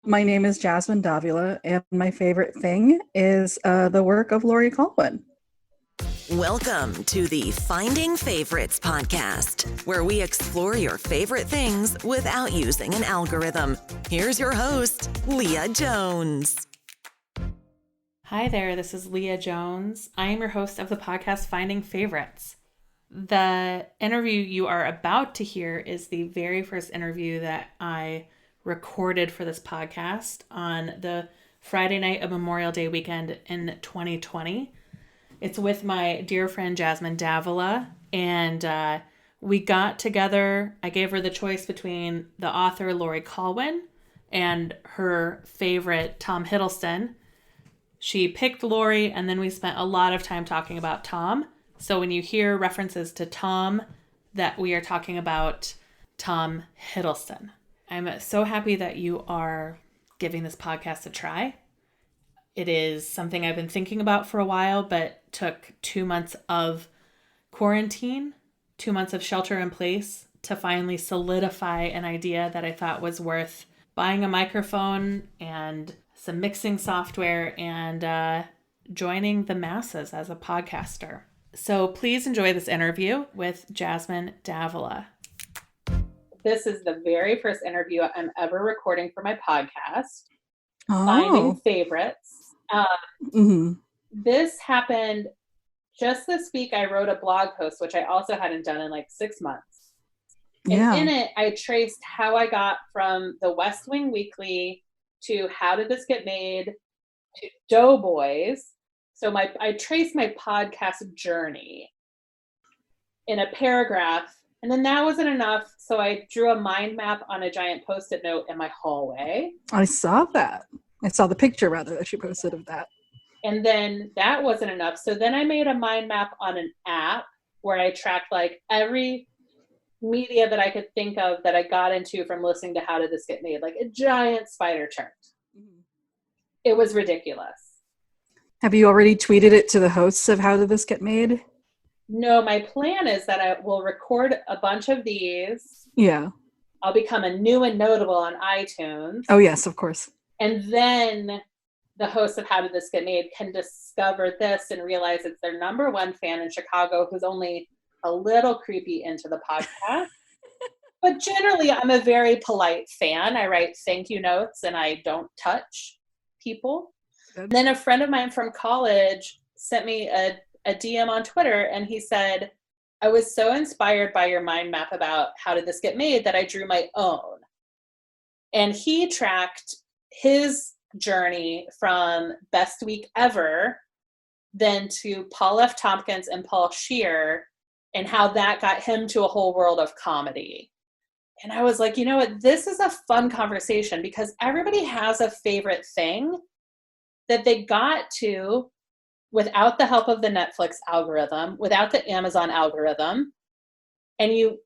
My name is Jasmine Davila, and my favorite thing is the work of Laurie Colwin. Welcome to the Finding Favorites podcast, where we explore your favorite things without using an algorithm. Here's your host, Leah Jones. Hi there, this is Leah Jones. I am your host of the podcast Finding Favorites. The interview you are about to hear is the very first interview that I recorded for this podcast on the Friday night of Memorial Day weekend in 2020. It's with my dear friend Jasmine Davila, and we got together. I gave her the choice between the author Laurie Colwin and her favorite Tom Hiddleston. She picked Laurie, and then we spent a lot of time talking about Tom. So when you hear references to Tom, that we are talking about Tom Hiddleston. I'm so happy that you are giving this podcast a try. It is something I've been thinking about for a while, but took 2 months of quarantine, 2 months of shelter in place to finally solidify an idea that I thought was worth buying a microphone and some mixing software and joining the masses as a podcaster. So please enjoy this interview with Jasmine Davila. This is the very first interview I'm ever recording for my podcast, Finding Favorites. This happened just this week. I wrote a blog post, which I also hadn't done in like 6 months. And in it, I traced how I got from the West Wing Weekly to How Did This Get Made to Doughboys. So I traced my podcast journey in a paragraph, and then that wasn't enough. So I drew a mind map on a giant Post-it note in my hallway. I saw that. I saw the picture rather that you posted of that. And then that wasn't enough. So then I made a mind map on an app where I tracked like every media that I could think of that I got into from listening to How Did This Get Made, like a giant spider chart. It was ridiculous. Have you already tweeted it to the hosts of How Did This Get Made? No, my plan is that I will record a bunch of these. Yeah. I'll become a new and notable on iTunes. Oh, yes, of course. And then the hosts of How Did This Get Made can discover this and realize it's their number one fan in Chicago who's only a little creepy into the podcast. But generally, I'm a very polite fan. I write thank you notes and I don't touch people. Good. Then a friend of mine from college sent me a DM on Twitter, and he said, I was so inspired by your mind map about How Did This Get Made that I drew my own. And he tracked his journey from Best Week Ever, then to Paul F. Tompkins and Paul Scheer, and how that got him to a whole world of comedy. And I was like, you know what? This is a fun conversation because everybody has a favorite thing that they got to without the help of the Netflix algorithm, without the Amazon algorithm. And you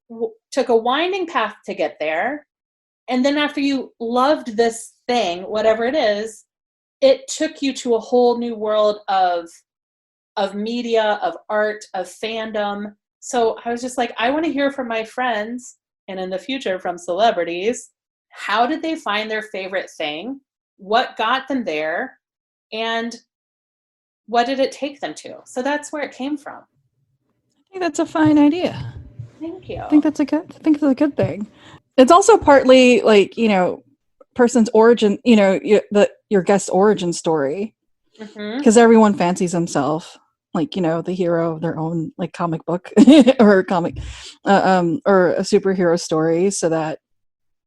took a winding path to get there. And then after you loved this thing, whatever it is, it took you to a whole new world of media, of art, of fandom. So I was just like, I want to hear from my friends, and in the future from celebrities, how did they find their favorite thing? What got them there? And what did it take them to? So that's where it came from. I think that's a fine idea. Thank you. I think it's a good thing. It's also partly like, person's origin, your guest's origin story. Because everyone fancies himself like, the hero of their own like comic book or comic or a superhero story, so that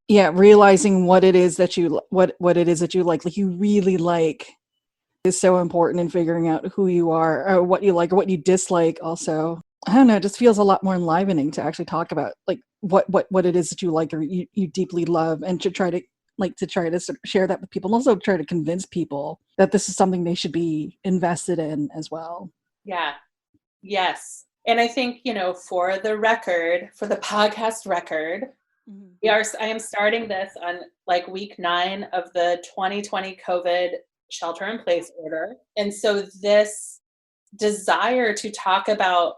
realizing what it is that you like you really like is so important in figuring out who you are or what you like or what you dislike. Also, I don't know, it just feels a lot more enlivening to actually talk about like what it is that you like or you deeply love, and to try to share that with people, and also try to convince people that this is something they should be invested in as well. Yeah. Yes. And I think, for the podcast record, I am starting this on like week 9 of the 2020 COVID shelter in place order. And so this desire to talk about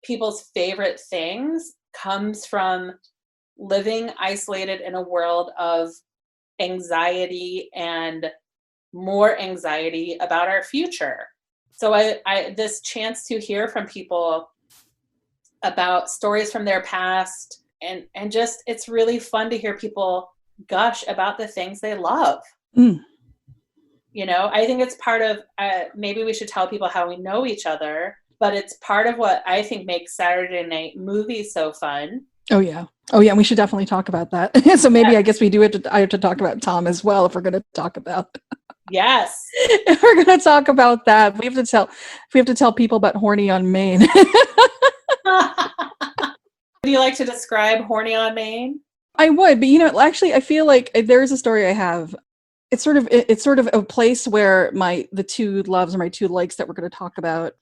people's favorite things comes from living isolated in a world of anxiety and more anxiety about our future. So I this chance to hear from people about stories from their past, and just, it's really fun to hear people gush about the things they love. You know, I think it's part of, maybe we should tell people how we know each other, but it's part of what I think makes Saturday night movies so fun. Oh yeah. And we should definitely talk about that. So maybe I guess we do have to, I have to talk about Tom as well if we're going to talk about. Yes. If we're going to talk about that, we have to tell people about Horny on Main. Would you like to describe Horny on Main? I would, but you know, actually, I feel like there's a story I have. It's sort of a place where the two loves or my two likes that we're going to talk about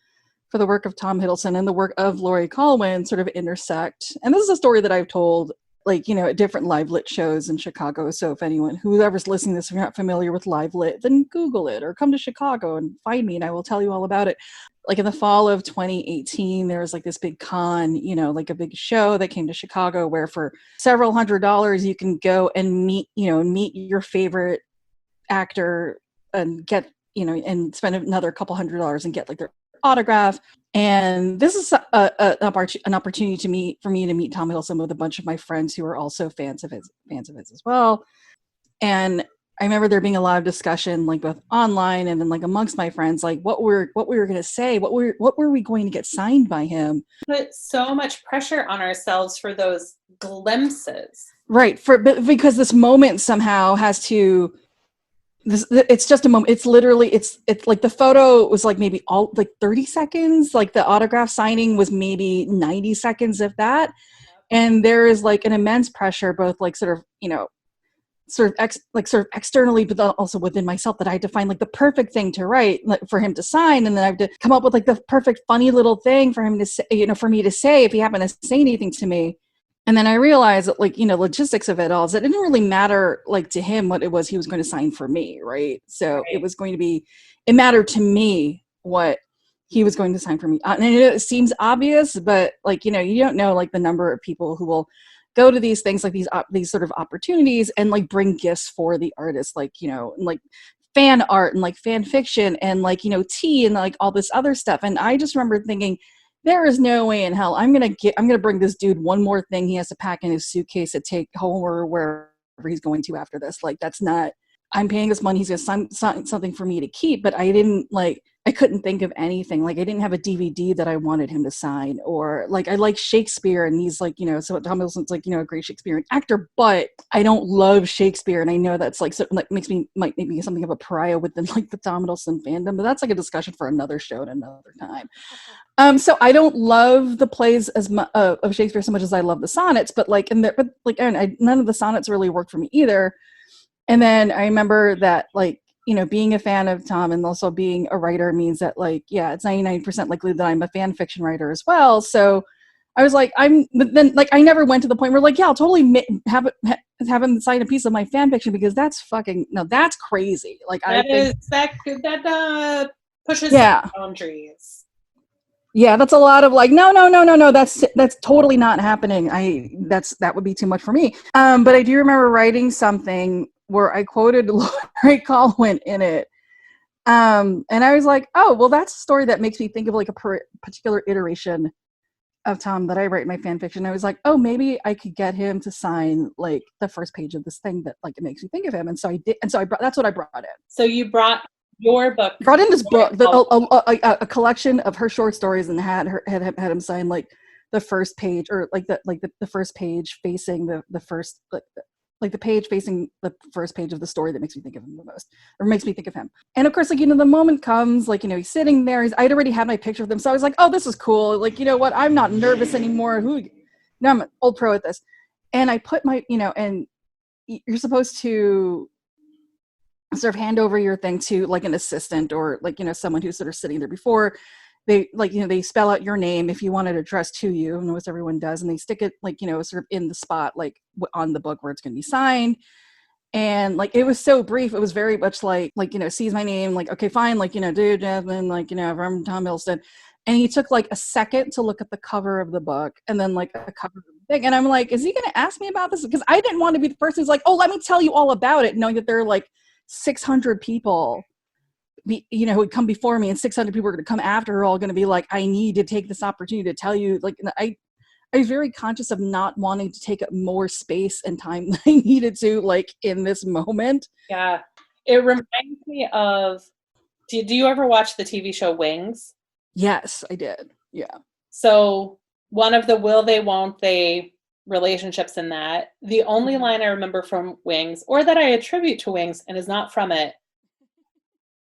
for the work of Tom Hiddleston and the work of Laurie Colwin sort of intersect. And this is a story that I've told, like, you know, at different live lit shows in Chicago. So if whoever's listening to this, if you're not familiar with live lit, then Google it or come to Chicago and find me and I will tell you all about it. Like in the fall of 2018, there was like this big con, you know, like a big show that came to Chicago where for several $100s you can go and meet your favorite actor and get, you know, and spend another couple $100s and get like their autograph. And this is an opportunity for me to meet Tom Hiddleston with a bunch of my friends who are also fans of his as well. And I remember there being a lot of discussion, like both online and then like amongst my friends, like what we were going to say, what were we going to get signed by him? Put so much pressure on ourselves for those glimpses, right? Because this moment somehow has to. It's just a moment. It's literally it's like the photo was like maybe all like 30 seconds. Like the autograph signing was maybe 90 seconds, if that. And there is like an immense pressure, both like sort of, you know, sort of externally, but also within myself, that I had to find like the perfect thing to write for him to sign, and then I have to come up with like the perfect funny little thing for him to say, you know, for me to say if he happened to say anything to me. And then I realized that, like, you know, logistics of it all is that it didn't really matter, like, to him what it was he was going to sign for me, right? So right. It mattered to me what he was going to sign for me. And it seems obvious, but, like, you know, you don't know, like, the number of people who will go to these things, like these sort of opportunities, and, like, bring gifts for the artist, like, you know, like fan art and, like, fan fiction and, like, you know, tea and, like, all this other stuff. And I just remember thinking, there is no way in hell I'm gonna bring this dude one more thing he has to pack in his suitcase to take home or wherever he's going to after this. Like, that's not. I'm paying this money. He's gonna sign something for me to keep. But I couldn't think of anything. Like, I didn't have a DVD that I wanted him to sign, or like I like Shakespeare, and he's like, you know, so Tom Hiddleston's like, you know, a great Shakespearean actor, but I don't love Shakespeare, and I know that's like might make me something of a pariah within like the Tom Hiddleston fandom. But that's like a discussion for another show at another time. So I don't love the plays of Shakespeare so much as I love the sonnets, but none of the sonnets really worked for me either. And then I remember that, like, you know, being a fan of Tom and also being a writer means that, like, yeah, it's 99% likely that I'm a fan fiction writer as well. So I was like, but then, like, I never went to the point where, like, yeah, I'll totally have him sign a piece of my fan fiction, because that's that's crazy. Like, that pushes boundaries. Yeah, that's a lot of like, no, that's totally not happening. That would be too much for me. But I do remember writing something where I quoted Laurie Colwin in it. And I was like, oh, well, that's a story that makes me think of like a particular iteration of Tom that I write in my fan fiction. I was like, oh, maybe I could get him to sign like the first page of this thing that, like, it makes me think of him. And so I did. And so that's what I brought in. So you brought your book. Brought in this book, a collection of her short stories, and had him sign like the first page, or like the first page facing the first, like the page facing the first page of the story that makes me think of him the most, or makes me think of him. And of course, like, you know, the moment comes, like, you know, he's sitting there. I'd already had my picture of them, so I was like, oh, this is cool. Like, you know what? I'm not nervous anymore. No, I'm an old pro at this. And I put my, you know, and you're supposed to sort of hand over your thing to like an assistant, or like, you know, someone who's sort of sitting there before they, like, you know, they spell out your name if you want it addressed to you, and as everyone does, and they stick it, like, you know, sort of in the spot, like on the book where it's going to be signed. And like, it was so brief. It was very much like, you know, sees my name, like, okay, fine, like, you know, dude, Jasmine, like, you know, I'm Tom Hiddleston. And he took like a second to look at the cover of the book, and then like a cover of thing. And I'm like, is he going to ask me about this? Because I didn't want to be the person who's like, oh, let me tell you all about it, knowing that there are like 600 people, who would come before me, and 600 people are going to come after her, all going to be like, I need to take this opportunity to tell you. Like, I was very conscious of not wanting to take up more space and time than I needed to, like, in this moment. Yeah. It reminds me of, do you ever watch the TV show Wings? Yes, I did. Yeah. So one of the will they, won't they relationships in that, the only line I remember from Wings, or that I attribute to Wings and is not from it,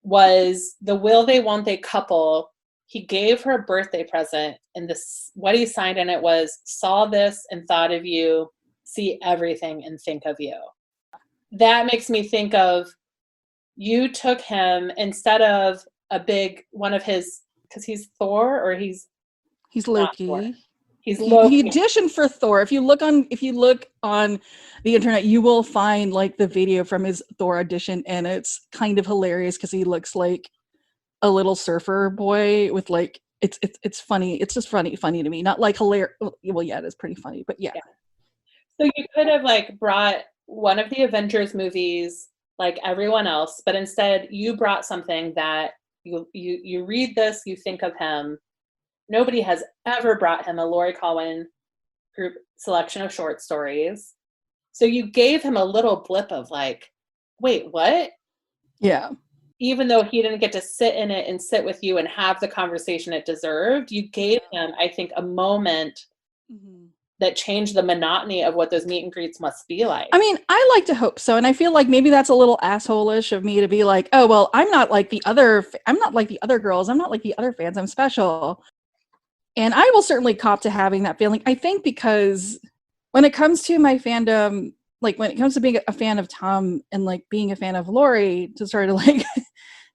was the will they, won't they couple. He gave her a birthday present, and what he signed in it was, saw this and thought of you, see everything and think of you. That makes me think of, you took him instead of one of his, because he's Thor, or he's Loki. He's Loki. He auditioned for Thor. If you look on the internet, you will find like the video from his Thor audition, and it's kind of hilarious because he looks like a little surfer boy with like, it's funny. It's just funny to me. Not like hilarious. Well, yeah, it is pretty funny, but yeah. So you could have like brought one of the Avengers movies like everyone else, but instead you brought something that you read this, you think of him. Nobody has ever brought him a Laurie Colwin group selection of short stories. So you gave him a little blip of like, wait, what? Yeah. Even though he didn't get to sit in it and sit with you and have the conversation it deserved, you gave him, I think, a moment that changed the monotony of what those meet and greets must be like. I mean, I like to hope so. And I feel like maybe that's a little asshole-ish of me to be like, oh, well, I'm not like the other girls. I'm not like the other fans. I'm special. And I will certainly cop to having that feeling. I think because when it comes to my fandom, like when it comes to being a fan of Tom and like being a fan of Laurie, to sort of like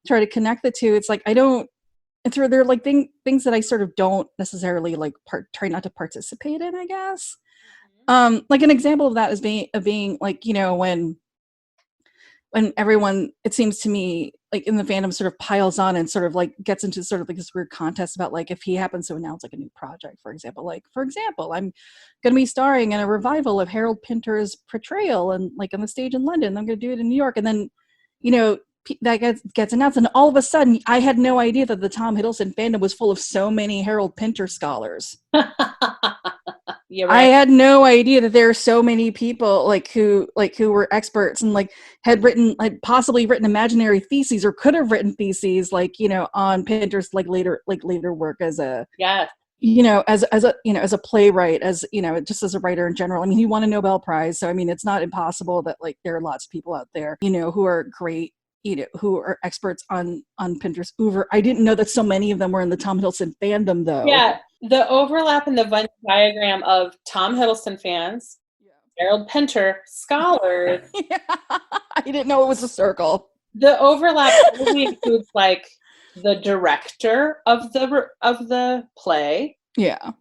try to connect the two, it's like they're like things that I sort of don't necessarily like try not to participate in, I guess. Like an example of that is being like, when everyone, it seems to me, like in the fandom sort of piles on and sort of like gets into sort of like this weird contest about like if he happens to announce like a new project, for example, I'm going to be starring in a revival of Harold Pinter's portrayal and like on the stage in London. I'm going to do it in New York. And then, that gets announced. And all of a sudden I had no idea that the Tom Hiddleston fandom was full of so many Harold Pinter scholars. You're right. I had no idea that there are so many people who were experts and like had possibly written imaginary theses or could have written theses on Pinter's later work as a as a playwright, just as a writer in general. I mean, he won a Nobel Prize, so I mean, it's not impossible that like there are lots of people out there who are great, who are experts on Pinterest oeuvre. I didn't know that so many of them were in the Tom Hiddleston fandom, though. Yeah, the overlap in the Venn diagram of Tom Hiddleston fans, Harold Pinter scholars. Yeah. I didn't know it was a circle. The overlap only includes like the director of the play. Yeah.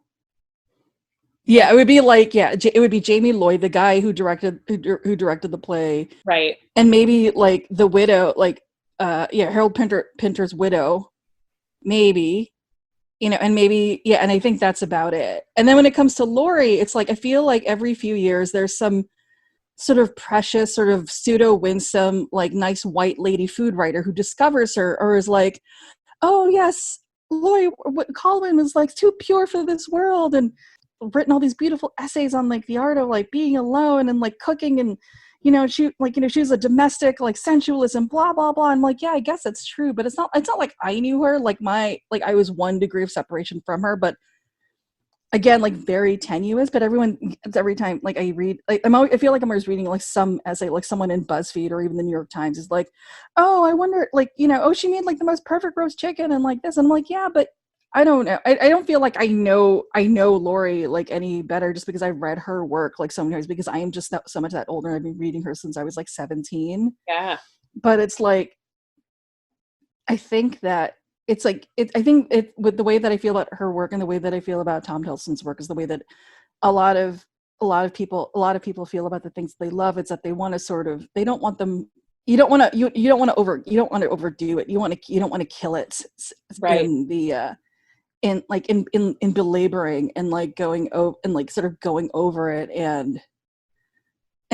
Yeah, it would be like, it would be Jamie Lloyd, the guy who directed the play, right? And maybe like the widow, Harold Pinter's widow, maybe, and maybe, and I think that's about it. And then when it comes to Laurie, it's like I feel like every few years there's some sort of precious, sort of pseudo winsome, like nice white lady food writer who discovers her or is like, oh yes, Laurie Colwin was like too pure for this world and written all these beautiful essays on like the art of like being alone and like cooking and she was a domestic like sensualist and blah blah blah. I'm like, yeah, I guess that's true, but it's not like I knew her, like I was 1 degree of separation from her, but again, like very tenuous. But every time like I read, like I feel like I'm always reading like some essay, like someone in BuzzFeed or even the New York Times is like, oh, I wonder, like, oh, she made like the most perfect roast chicken and like this, and I'm like, yeah, but I don't know. I don't feel like I know Laurie like any better just because I've read her work like so many times, because I am just so much that older. I've been reading her since I was like 17. Yeah. But it's like, I think that it's like, I think it, with the way that I feel about her work and the way that I feel about Tom Hiddleston's work is the way that a lot of people feel about the things they love. It's that they want to sort of, they don't want them, you don't want to overdo it. You don't want to kill it. Right. In the in belaboring and like going over and like sort of going over it and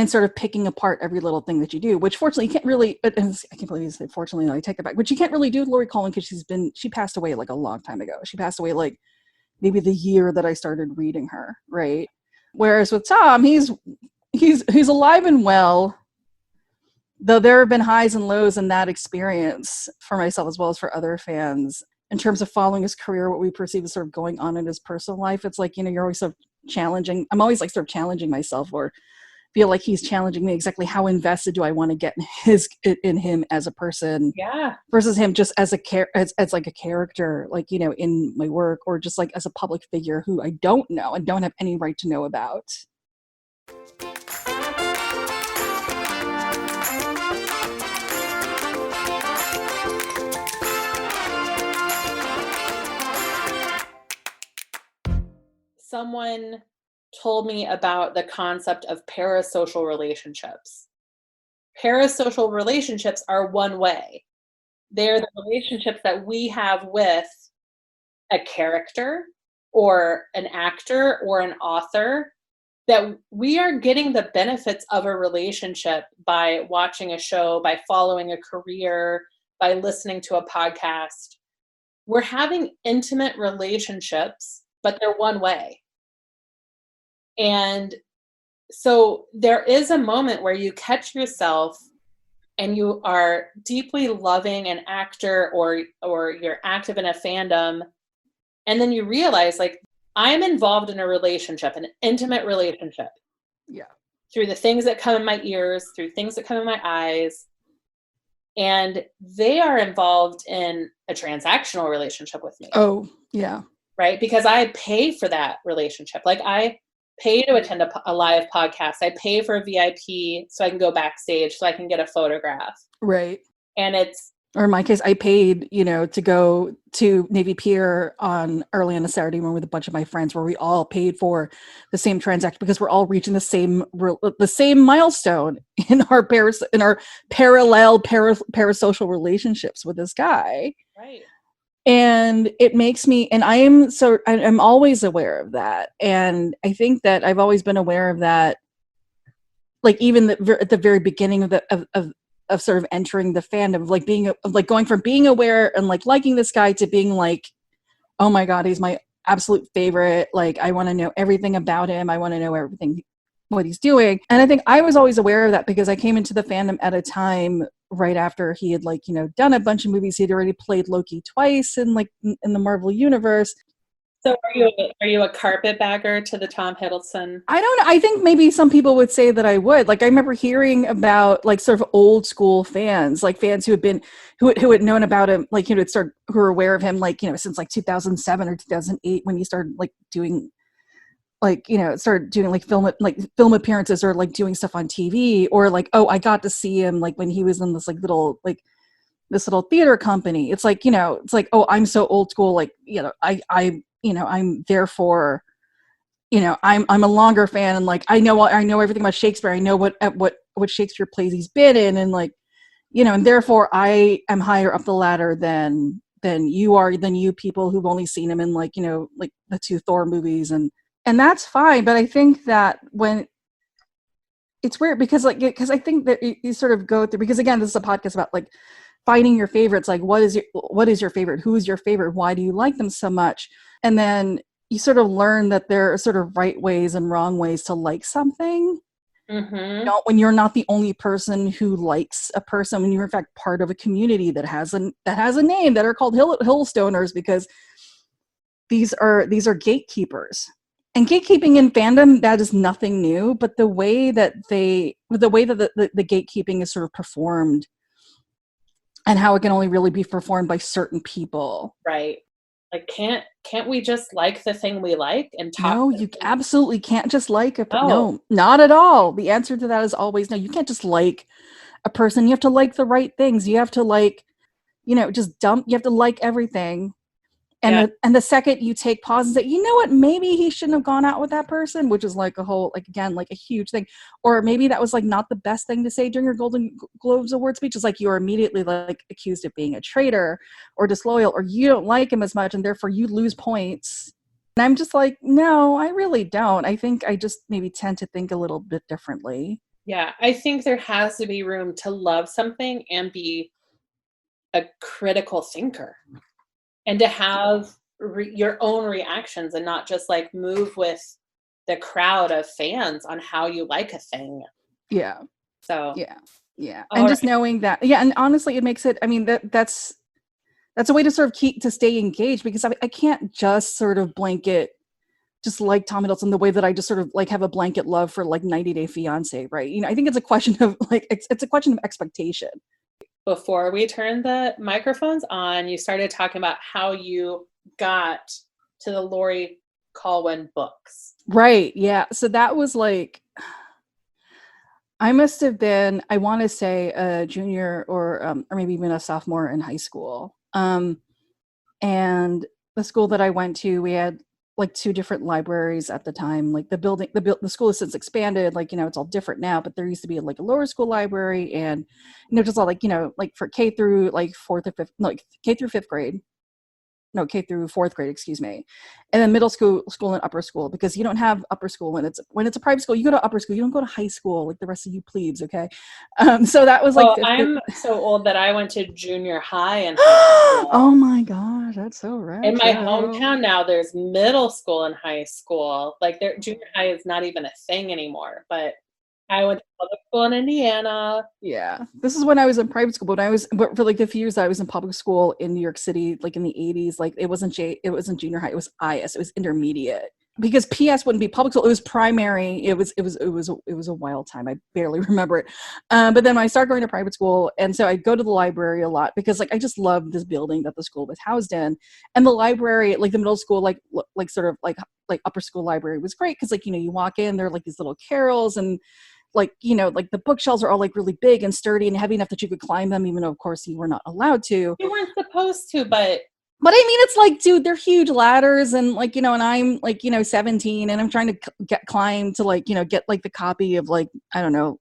sort of picking apart every little thing that you do, which fortunately you can't really, I can't believe you say fortunately, I take it back, which you can't really do with Laurie Colwin because she passed away like a long time ago. She passed away like maybe the year that I started reading her, right? Whereas with Tom, he's alive and well, though there have been highs and lows in that experience for myself as well as for other fans in terms of following his career, what we perceive as sort of going on in his personal life. It's like, you're always sort of challenging. I'm always like sort of challenging myself, or feel like he's challenging me, exactly how invested do I want to get in him as a person, versus him just as as like a character, like, in my work, or just like as a public figure who I don't know and don't have any right to know about. Someone told me about the concept of parasocial relationships. Parasocial relationships are one way. They're the relationships that we have with a character or an actor or an author, that we are getting the benefits of a relationship by watching a show, by following a career, by listening to a podcast. We're having intimate relationships, but they're one way. And so there is a moment where you catch yourself and you are deeply loving an actor or you're active in a fandom, and then you realize, like, I'm involved in a relationship, an intimate relationship. Yeah. Through the things that come in my ears, through things that come in my eyes. And they are involved in a transactional relationship with me. Oh, yeah. Right? Because I pay for that relationship. Like, I pay to attend a live podcast. I pay for a VIP so I can go backstage, so I can get a photograph. Right. And or in my case, I paid, to go to Navy Pier early on a Saturday morning with a bunch of my friends, where we all paid for the same transaction because we're all reaching the same milestone in our parallel parasocial relationships with this guy. Right. And it makes me, and I'm always aware of that. And I think that I've always been aware of that, like even at the very beginning of sort of entering the fandom, like going from being aware and like liking this guy to being like, oh my God, he's my absolute favorite. Like, I want to know everything about him. I want to know everything, what he's doing. And I think I was always aware of that because I came into the fandom at a time right after he had done a bunch of movies. He'd already played Loki twice in the Marvel universe. So are you a carpetbagger to the Tom Hiddleston? I don't know. I think maybe some people would say that I would. Like, I remember hearing about sort of old school fans, like fans who had known about him, who were aware of him, since 2007 or 2008 when he started doing film appearances or doing stuff on TV, or I got to see him when he was in this this little theater company. It's oh, I'm so old school. I'm therefore, I'm a longer fan, and I know everything about Shakespeare. I know what Shakespeare plays he's been in, and and therefore I am higher up the ladder than you people who've only seen him in the 2 Thor movies, and that's fine. But I think that when it's weird because I think that you sort of go through, because again, this is a podcast about finding your favorites. What is your favorite? Who is your favorite? Why do you like them so much? And then you sort of learn that there are sort of right ways and wrong ways to like something. Mm-hmm. When you're not the only person who likes a person, when you're in fact part of a community that has a name, that are called Hillstoners, because these are gatekeepers. And gatekeeping in fandom, that is nothing new, but the way that the gatekeeping is sort of performed, and how it can only really be performed by certain people. Right. Can't we just like the thing we like and talk? No, you absolutely can't just like no, not at all. The answer to that is always no. You can't just like a person. You have to like the right things. You have to you have to like everything. And the second you take pause and say, you know what, maybe he shouldn't have gone out with that person, which is like a whole, like, again, like a huge thing. Or maybe that was like not the best thing to say during your Golden Globes award speech. It's like you're immediately like accused of being a traitor or disloyal, or you don't like him as much and therefore you lose points. And I'm just like, no, I really don't. I think I just maybe tend to think a little bit differently. Yeah, I think there has to be room to love something and be a critical thinker, and to have your own reactions and not just like move with the crowd of fans on how you like a thing. Yeah. So yeah. And just knowing that, and honestly, it makes it, I mean, that's a way to sort of keep to stay engaged, because I can't just sort of blanket just like Tom Hiddleston the way that I just sort of like have a blanket love for like 90 Day Fiance, right? You know, I think it's a question of like, it's a question of expectation. Before we turned the microphones on, you started talking about how you got to the Laurie Colwin books. Right. Yeah. So that was like, I must have been, I want to say a junior or maybe even a sophomore in high school. And the school that I went to, we had like 2 different libraries at the time. Like the school has since expanded, like, you know, it's all different now, but there used to be like a lower school library, and, you know, just all like, you know, like for K through like 4th or 5th, no, like K through 5th grade. No, K through 4th grade, excuse me. And then middle school and upper school, because you don't have upper school when it's a private school. You go to upper school, you don't go to high school like the rest of you plebes, okay? So that was like, I'm so old that I went to junior high and high school. Oh my gosh, that's so retro. In my hometown now, there's middle school and high school. Like junior high is not even a thing anymore. But I went to public school in Indiana. Yeah, this is when I was in private school, but for like the few years I was in public school in New York City, like in the 80s, like it wasn't junior high, it was IS, it was intermediate, because PS wouldn't be public school, it was primary. It was a wild time. I barely remember it. But then I started going to private school, and so I'd go to the library a lot, because like I just loved this building that the school was housed in, and the library, like the middle school, like sort of like upper school library was great, because like, you know, you walk in, there are like these little carrels, and like, you know, like the bookshelves are all like really big and sturdy and heavy enough that you could climb them, even though of course you were not allowed to. You weren't supposed to, but I mean, it's like, dude, they're huge ladders, and like, you know, and I'm like, you know, 17, and I'm trying to climb to like, you know, get like the copy of like, I don't know,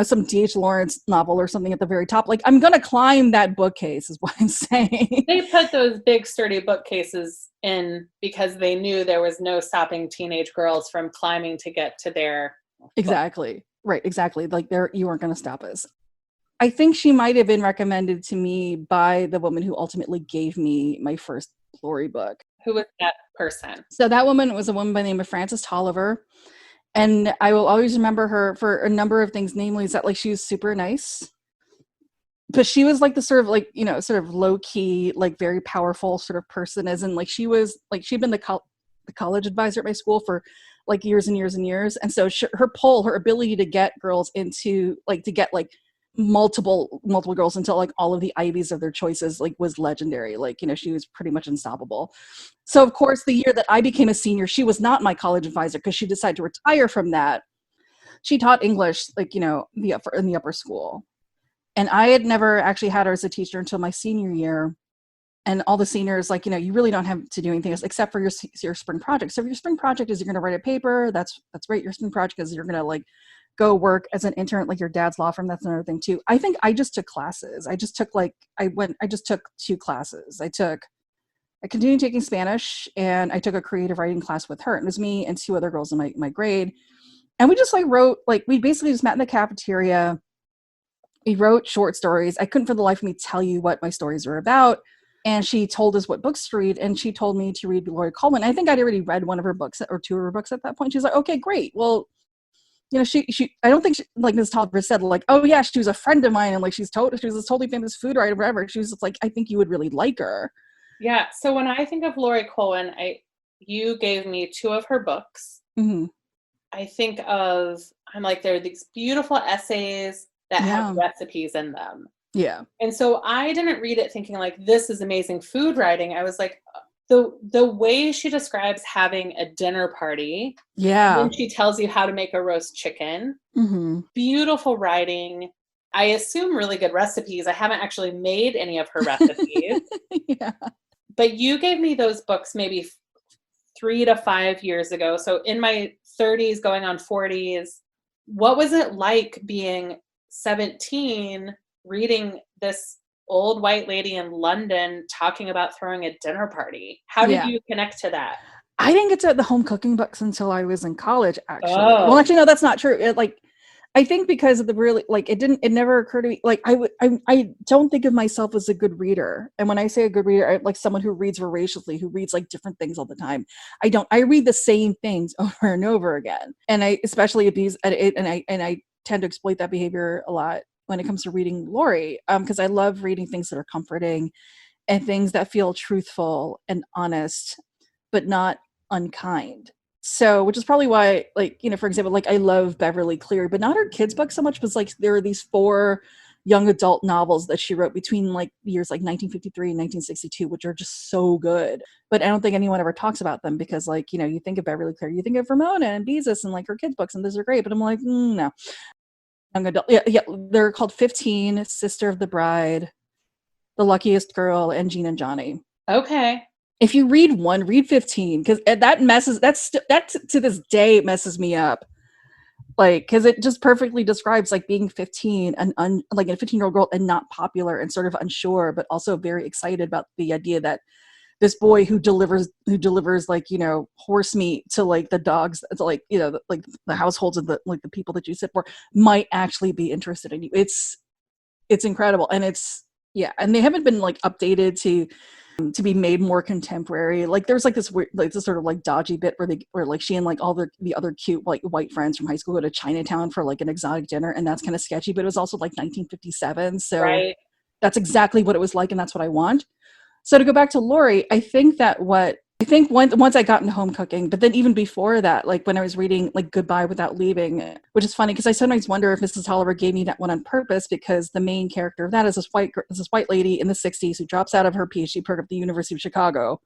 some D.H. Lawrence novel or something at the very top. Like, I'm gonna climb that bookcase is what I'm saying. They put those big sturdy bookcases in because they knew there was no stopping teenage girls from climbing to get to their Exactly book. Right, exactly, like you weren't going to stop us. I think she might have been recommended to me by the woman who ultimately gave me my first Laurie book. Who was that person? So that woman was a woman by the name of Frances Tolliver, and I will always remember her for a number of things, namely is that like she was super nice, but she was like the sort of like, you know, sort of low key, like very powerful sort of person, as in like she was like, she'd been the college advisor at my school for like years and years and years, and so her ability to get girls into like, to get like multiple girls into like all of the Ivies of their choices, like was legendary. Like, you know, she was pretty much unstoppable. So of course the year that I became a senior, she was not my college advisor, because she decided to retire from that. She taught English, like, you know, in the upper school, and I had never actually had her as a teacher until my senior year. And all the seniors, like, you know, you really don't have to do anything else except for your spring project. So if your spring project is you're going to write a paper, that's great. Your spring project is you're going to like go work as an intern, like your dad's law firm. That's another thing too. I think I just took classes. I just took 2 classes. I continued taking Spanish, and I took a creative writing class with her. It was me and 2 other girls in my grade. And we just like wrote, like, we basically just met in the cafeteria. We wrote short stories. I couldn't for the life of me tell you what my stories were about. And she told us what books to read, and she told me to read Laurie Colwin. I think I'd already read one of her books or 2 of her books at that point. She's like, okay, great. Well, you know, she I don't think she, like Ms. Tolliver said, like, oh yeah, she was a friend of mine, and like she was this totally famous food writer, whatever. She was just like, I think you would really like her. Yeah. So when I think of Laurie Colwin, you gave me 2 of her books. Mm-hmm. I think of, I'm like, there are these beautiful essays that have recipes in them. Yeah. And so I didn't read it thinking like, this is amazing food writing. I was like, the way she describes having a dinner party. Yeah. When she tells you how to make a roast chicken. Mm-hmm. Beautiful writing. I assume really good recipes. I haven't actually made any of her recipes. Yeah. But you gave me those books maybe 3 to 5 years ago. So in my 30s, going on 40s, what was it like being 17, reading this old white lady in London talking about throwing a dinner party? How did you connect to that? I didn't get to the home cooking books until I was in college, actually. Oh. Well, actually, no, that's not true. I think because of the really, it never occurred to me, I don't think of myself as a good reader. And when I say a good reader, like someone who reads voraciously, who reads like different things all the time. I read the same things over and over again. And I especially abuse it. And I tend to exploit that behavior a lot when it comes to reading Laurie, because I love reading things that are comforting and things that feel truthful and honest, but not unkind. So, which is probably why, for example, I love Beverly Cleary, but not her kids' book so much, because there are these 4 young adult novels that she wrote between years 1953 and 1962, which are just so good. But I don't think anyone ever talks about them because, you think of Beverly Cleary, you think of Ramona and Beezus and her kids' books, and those are great. But I'm like, no. Young adult, yeah, they're called 15, Sister of the Bride, The Luckiest Girl, and Jean and Johnny. Okay. If you read one, read 15, because that to this day messes me up. Because it just perfectly describes being 15 and a 15-year-old girl and not popular and sort of unsure, but also very excited about the idea that this boy who delivers horse meat to the dogs, to the households of the people that you sit for, might actually be interested in you. It's incredible, and and they haven't been updated to be made more contemporary. There's this weird, this sort of dodgy bit where she and all the other cute white friends from high school go to Chinatown for an exotic dinner, and that's kind of sketchy, but it was also 1957, so right. That's exactly what it was like, and that's what I want. So to go back to Laurie, I think once I got into home cooking, but then even before that, when I was reading Goodbye Without Leaving, which is funny because I sometimes wonder if Mrs. Tolliver gave me that one on purpose, because the main character of that is this white lady in the 60s who drops out of her PhD program at the University of Chicago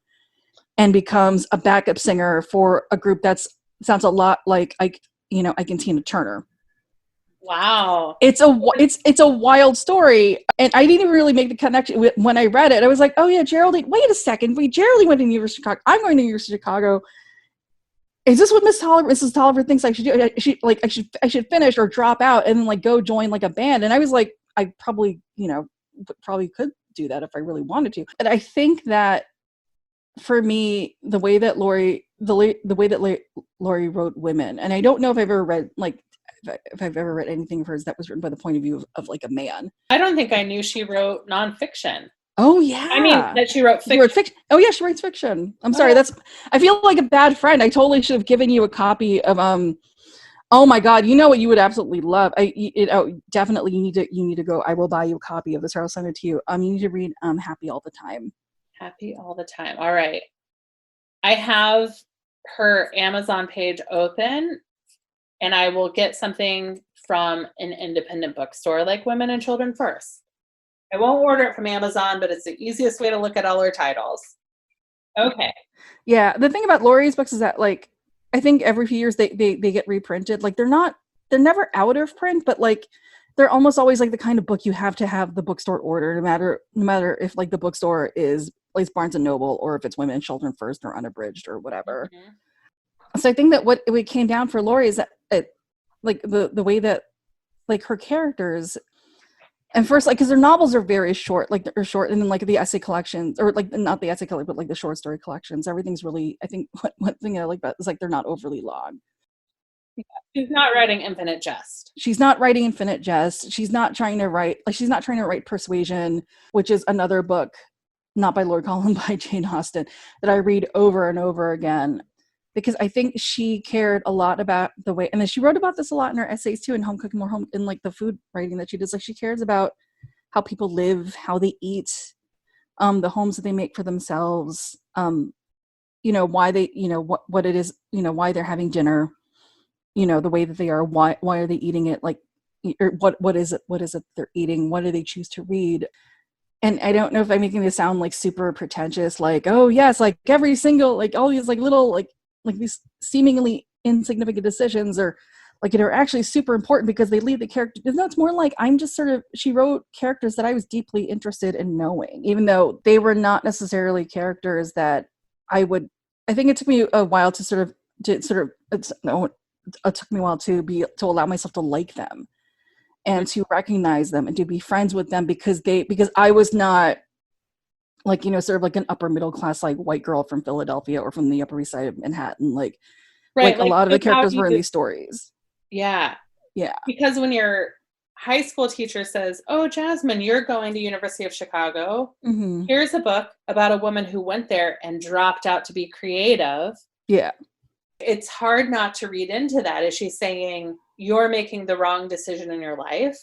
and becomes a backup singer for a group that sounds a lot like Ike and Tina Turner. Wow. It's a wild story, and I didn't even really make the connection when I read it. I was like, oh yeah, Geraldine, wait a second, Geraldine went to the University of Chicago, I'm going to the University of Chicago. Is this what Mrs. Tolliver thinks I should do? I should finish or drop out and then go join a band. And I was like, I probably could do that if I really wanted to. And I think that for me, the way that Laurie wrote women, and I don't know if I've ever read if I've ever read anything of hers that was written by the point of view of a man. I don't think I knew she wrote nonfiction. Oh yeah. I mean, that she wrote fiction. Oh yeah, she writes fiction. I'm sorry. I feel like a bad friend. I totally should have given you a copy of oh my God, you know what you would absolutely love. Definitely you need to go. I will buy you a copy of this, or I'll send it to you. You need to read Happy All the Time. Happy All the Time. All right. I have her Amazon page open, and I will get something from an independent bookstore like Women and Children First. I won't order it from Amazon, but it's the easiest way to look at all her titles. Okay. Yeah, the thing about Laurie's books is that I think every few years they get reprinted. They're never out of print, but they're almost always the kind of book you have to have the bookstore order, no matter if the bookstore is Barnes and Noble or if it's Women and Children First or Unabridged or whatever. Mm-hmm. So I think that what it came down for Laurie is that the way that her characters, and first because their novels are very short, they're short, and then the essay collections, or not the essay collection, but the short story collections, everything's really, I think one thing I like about it is they're not overly long. She's not writing Infinite Jest. She's not writing Infinite Jest. She's not trying to write Persuasion, which is another book, not by Laurie Colwin, by Jane Austen, that I read over and over again, because I think she cared a lot about the way, and then she wrote about this a lot in her essays too, in Home Cooking More Home, in the food writing that she does. She cares about how people live, how they eat, the homes that they make for themselves, why they, what it is, why they're having dinner, the way that they are, why are they eating it, or what is it they're eating, what do they choose to read. And I don't know if I'm making this sound super pretentious, oh yes, every single, all these little these seemingly insignificant decisions, or like, are actually super important because they lead the character. And that's more like, I'm just sort of, she wrote characters that I was deeply interested in knowing, even though they were not necessarily characters that I think it took me a while it took me a while to allow myself to like them and to recognize them and to be friends with them because I was not like, sort of like an upper middle class, like white girl from Philadelphia or from the Upper East Side of Manhattan. Like a lot of the characters were in these stories. Yeah. Yeah. Because when your high school teacher says, oh, Jasmine, you're going to University of Chicago. Mm-hmm. Here's a book about a woman who went there and dropped out to be creative. Yeah. It's hard not to read into that. Is she saying you're making the wrong decision in your life?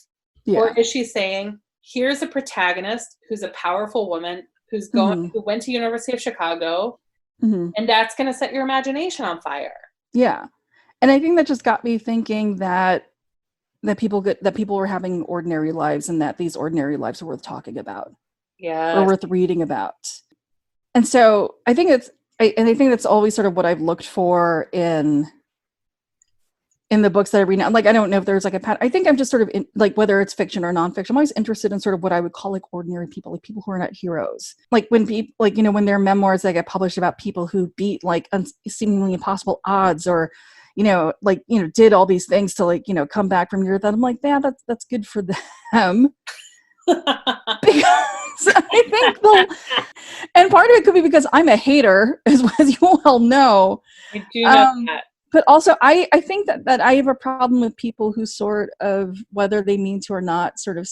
Yeah. Or is she saying, here's a protagonist who's a powerful woman who went to University of Chicago, and that's going to set your imagination on fire. Yeah. And I think that just got me thinking that people were having ordinary lives and that these ordinary lives are worth talking about. Yeah. Or worth reading about. And so I think that's always sort of what I've looked for in the books that I read now. Like, I don't know if there's like a pattern. I think I'm just sort of in, like, whether it's fiction or nonfiction, I'm always interested in sort of what I would call like ordinary people, like people who are not heroes. Like when people, like, when their memoirs that get published about people who beat like seemingly impossible odds or, did all these things to like, come back from your death. I'm like, yeah, that's good for them. Because I think and part of it could be because I'm a hater, as you all know. I do know that. But also, I think that I have a problem with people who sort of, whether they mean to or not, sort of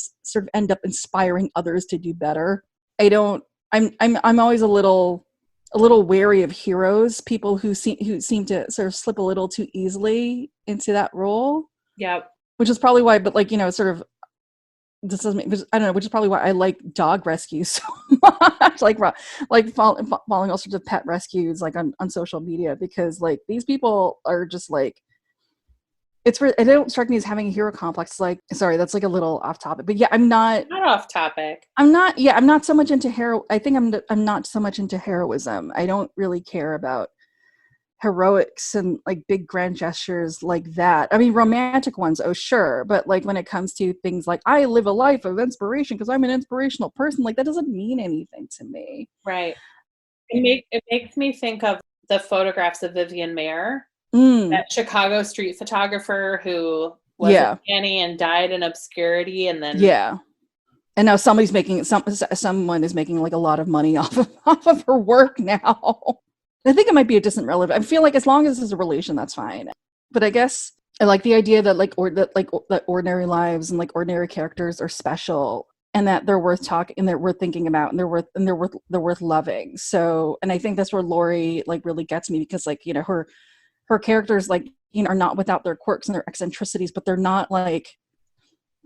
end up inspiring others to do better. I'm always a little wary of heroes, people who seem to sort of slip a little too easily into that role. Yeah. Which is probably why, but like, sort of, this doesn't make, I don't know, which is probably why I like dog rescues so much, like following all sorts of pet rescues like on social media, because like these people are just like, they don't strike me as having a hero complex. Like, sorry, that's like a little off topic, but yeah, I'm not off topic. I'm not so much into I think I'm not so much into heroism. I don't really care about heroics and like big grand gestures like that. I mean, romantic ones, oh sure, but like when it comes to things like I live a life of inspiration because I'm an inspirational person, like that doesn't mean anything to me. Right. It makes me think of the photographs of Vivian Maier, that Chicago street photographer who was a nanny and died in obscurity, and then and now someone is making like a lot of money off of her work now. I think it might be a distant relative. I feel like as long as there's a relation, that's fine. But I guess I like the idea that that ordinary lives and like ordinary characters are special, and that they're worth talking and they're worth thinking about and they're worth loving. So, and I think that's where Laurie like really gets me, because like, her characters like, are not without their quirks and their eccentricities, but they're not like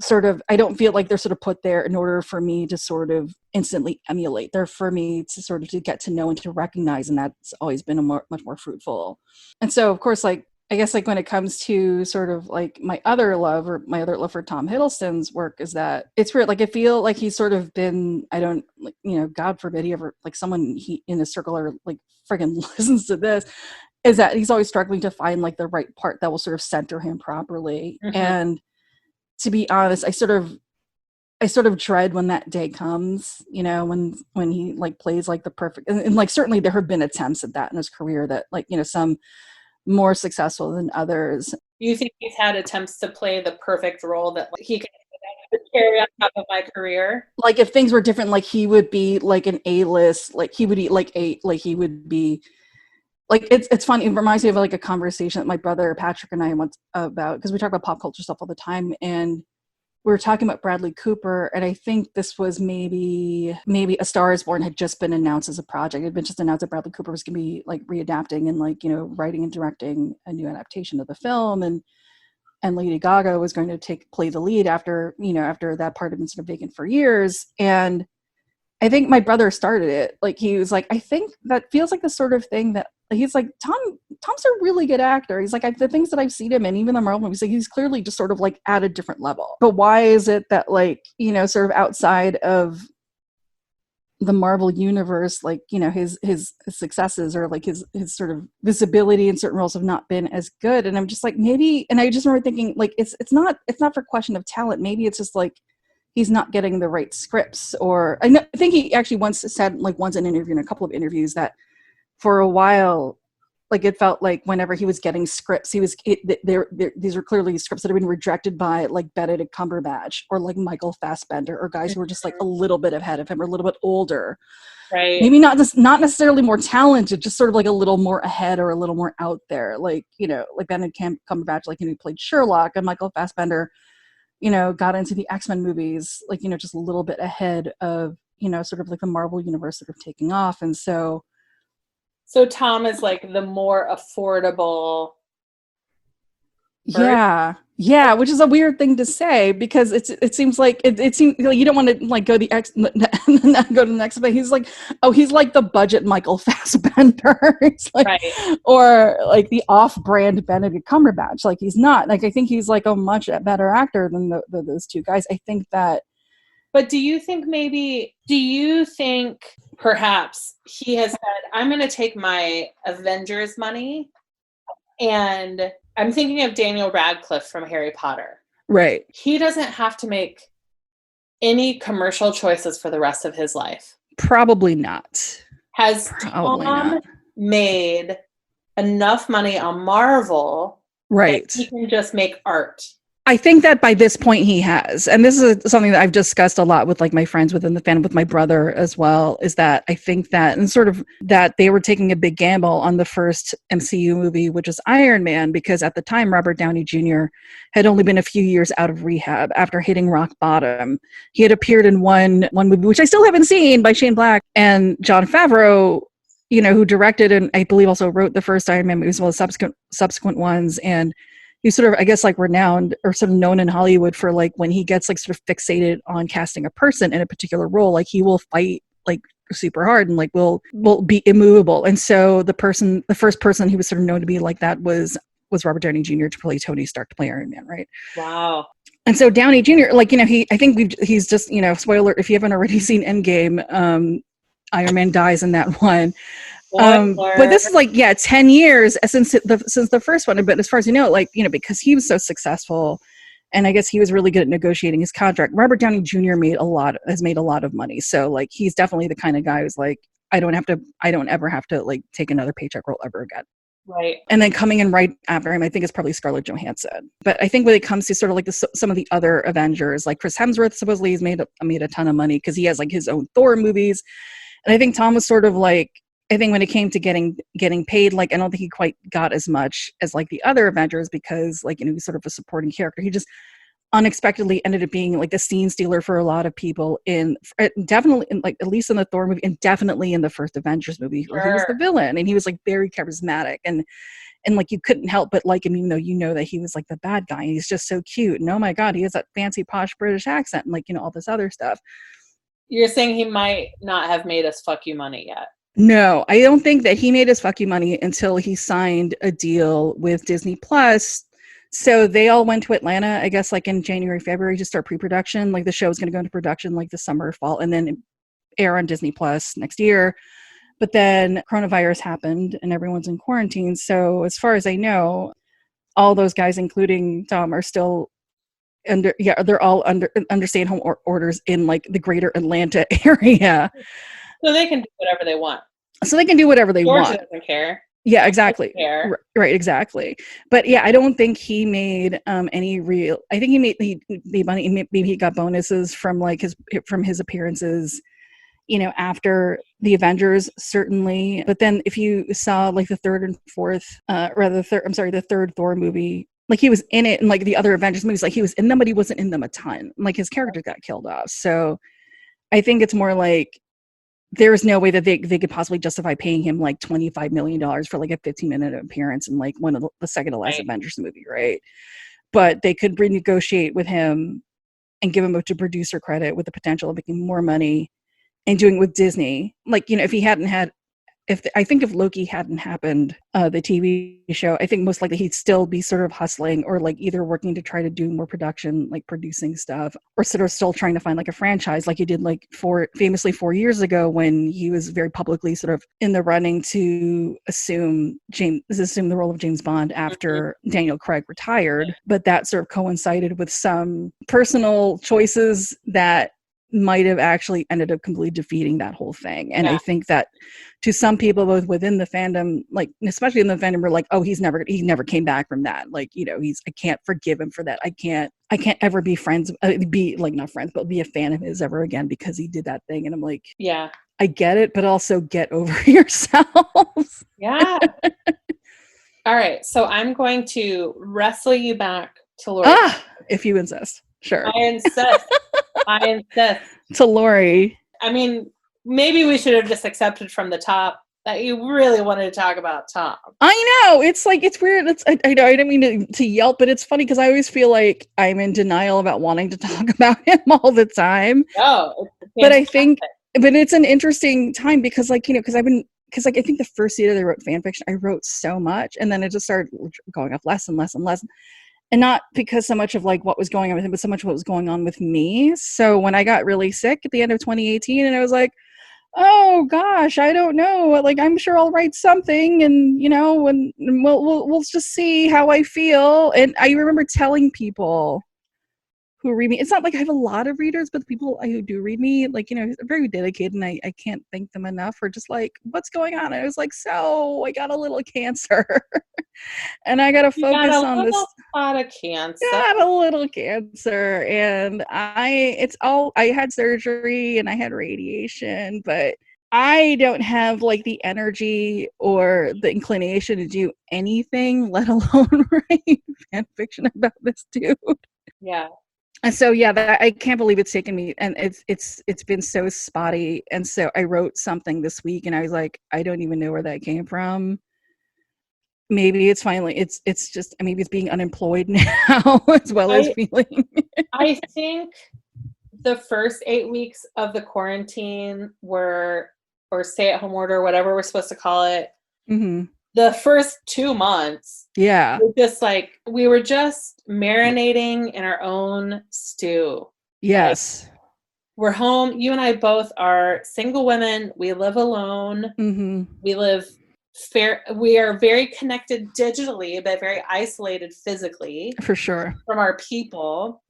sort of, I don't feel like they're sort of put there in order for me to sort of instantly emulate. They're for me to sort of to get to know and to recognize, and that's always been much more fruitful. And so of course, like, I guess like when it comes to sort of like my other love for Tom Hiddleston's work is that it's weird. Like I feel like he's sort of been, I don't like, God forbid he ever like someone in a circle or like friggin' listens to this, is that he's always struggling to find like the right part that will sort of center him properly. Mm-hmm. And to be honest, I sort of dread when that day comes, when he like plays like the perfect, and like certainly there have been attempts at that in his career that like, some more successful than others. You think he's had attempts to play the perfect role that like, he could carry on top of my career? Like if things were different, like he would be like an A-list, like he would be like, it's funny. It reminds me of like a conversation that my brother Patrick and I once about, because we talk about pop culture stuff all the time, and we were talking about Bradley Cooper, and I think this was maybe A Star Is Born had just been announced as a project. It had been just announced that Bradley Cooper was going to be like readapting and like, writing and directing a new adaptation of the film, and Lady Gaga was going to play the lead after that part had been sort of vacant for years. And I think my brother started it. Like he was like, I think that feels like the sort of thing that he's like, Tom's a really good actor. He's like, the things that I've seen him in, even the Marvel movies, like he's clearly just sort of like at a different level. But why is it that like, sort of outside of the Marvel universe, like, you know, his successes or like his sort of visibility in certain roles have not been as good. And I'm just like, maybe, and I just remember thinking like, it's not for question of talent. Maybe it's just like, he's not getting the right scripts. Or I think he actually once said, like once in an interview, in a couple of interviews, that for a while, like it felt like whenever he was getting scripts, these were clearly scripts that had been rejected by like Benedict Cumberbatch or like Michael Fassbender or guys who were just like a little bit ahead of him or a little bit older. Right. Maybe not necessarily more talented, just sort of like a little more ahead or a little more out there. Like, you know, like Benedict Cumberbatch, like, you know, he played Sherlock, and Michael Fassbender, you know, got into the X-Men movies, like, you know, just a little bit ahead of, you know, sort of like the Marvel universe sort of taking off. And so Tom is like the more affordable version. Yeah, which is a weird thing to say, because it seems like it seems like you don't want to like go to the next but he's like, oh, he's like the budget Michael Fassbender. It's like, right. Or like the off-brand Benedict Cumberbatch. Like, he's not, like, I think he's like a much better actor than those two guys. I think that. But do you think perhaps he has said, I'm going to take my Avengers money, and I'm thinking of Daniel Radcliffe from Harry Potter. Right. He doesn't have to make any commercial choices for the rest of his life. Probably not. Has Tom made enough money on Marvel, right, that he can just make art? I think that by this point he has, and this is something that I've discussed a lot with like my friends within the fandom, with my brother as well, is that I think that, and sort of that they were taking a big gamble on the first MCU movie, which is Iron Man, because at the time Robert Downey Jr. had only been a few years out of rehab after hitting rock bottom. He had appeared in one movie, which I still haven't seen, by Shane Black and Jon Favreau, you know, who directed and I believe also wrote the first Iron Man movies, as well as subsequent ones. And he's sort of, I guess, like renowned or sort of known in Hollywood for like when he gets like sort of fixated on casting a person in a particular role, like he will fight like super hard and like will be immovable. And so the first person he was sort of known to be like that was Robert Downey Jr. to play Tony Stark, to play Iron Man, right? Wow. And so Downey Jr., like, you know, he's just, you know, spoiler, if you haven't already seen Endgame, Iron Man dies in that one. But this is like, 10 years since the first one. But as far as you know, like, you know, because he was so successful, and I guess he was really good at negotiating his contract, Robert Downey Jr. has made a lot of money. So like, he's definitely the kind of guy who's like, I don't ever have to like take another paycheck role ever again. Right. And then coming in right after him, I think it's probably Scarlett Johansson. But I think when it comes to sort of like some of the other Avengers, like Chris Hemsworth supposedly has made a ton of money because he has like his own Thor movies. And I think Tom was sort of like, I think when it came to getting paid, like, I don't think he quite got as much as like the other Avengers, because like, you know, he's sort of a supporting character. He just unexpectedly ended up being like the scene stealer for a lot of people definitely in like, at least in the Thor movie, and definitely in the first Avengers movie, where he was the villain, and he was like very charismatic, and like you couldn't help but like him, even though you know that he was like the bad guy, and he's just so cute, and oh my god, he has that fancy posh British accent, and like, you know, all this other stuff. You're saying he might not have made us fuck you money yet? No, I don't think that he made his fuck you money until he signed a deal with Disney Plus. So they all went to Atlanta, I guess, like in January, February, to start pre-production. Like the show is going to go into production like the summer, fall, and then air on Disney Plus next year. But then coronavirus happened and everyone's in quarantine. So as far as I know, all those guys, including Tom, are still they're all under stay-at-home orders in like the greater Atlanta area. So they can do whatever they want. Georgia doesn't care. Yeah, exactly. Right, exactly. But yeah, I don't think he made any real. I think he made money. Maybe he got bonuses from like his appearances, you know, after the Avengers, certainly. But then if you saw like the third Thor movie, like he was in it, and like the other Avengers movies, like he was in them, but he wasn't in them a ton. Like his character got killed off. So I think it's more like, there's no way that they could possibly justify paying him like $25 million for like a 15-minute appearance in like one of the second to last Avengers movie, right? But they could renegotiate with him and give him a producer credit with the potential of making more money and doing it with Disney. Like, you know, if he hadn't had I think if Loki hadn't happened, the TV show, I think most likely he'd still be sort of hustling or like either working to try to do more production, like producing stuff, or sort of still trying to find like a franchise like he did like famously 4 years ago when he was very publicly sort of in the running to assume the role of James Bond after Daniel Craig retired. But that sort of coincided with some personal choices that might have actually ended up completely defeating that whole thing. And I think that to some people, both within the fandom, like especially in the fandom, were like, oh, he never came back from that. Like, you know, I can't forgive him for that. I can't ever be friends, be like not friends, but be a fan of his ever again because he did that thing. And I'm like, yeah, I get it, but also get over yourselves. Yeah. All right. So I'm going to wrestle you back to Laurie. If you insist. Sure. I insist. To Laurie. I mean, maybe we should have just accepted from the top that you really wanted to talk about Tom. I know. It's like, it's weird. I don't mean to yelp, but it's funny because I always feel like I'm in denial about wanting to talk about him all the time. No. But I think, but it's an interesting time because like, you know, because I think the first year that I wrote fan fiction, I wrote so much and then it just started going off less and less and less. And not because so much of like what was going on with him, but so much what was going on with me. So when I got really sick at the end of 2018 and I was like, oh gosh, I don't know. Like, I'm sure I'll write something and, you know, and we'll just see how I feel. And I remember telling people who read me, it's not like I have a lot of readers, but the people who do read me, like, you know, are very dedicated and I can't thank them enough for just like, what's going on? And I was like, so I got a little cancer and I got to focus on this. Got a cancer. Got a little cancer. And I had surgery and I had radiation, but I don't have like the energy or the inclination to do anything, let alone write fan fiction about this dude. Yeah. And so, yeah, I can't believe it's taken me, and it's been so spotty. And so I wrote something this week, and I was like, I don't even know where that came from. Maybe it's finally, it's just, maybe it's being unemployed now as well as feeling. I think the first 8 weeks of the quarantine or stay-at-home order, whatever we're supposed to call it, the first 2 months, we were just marinating in our own stew. Yes. Like, we're home. You and I both are single women. We live alone. We are very connected digitally, but very isolated physically. For sure. From our people.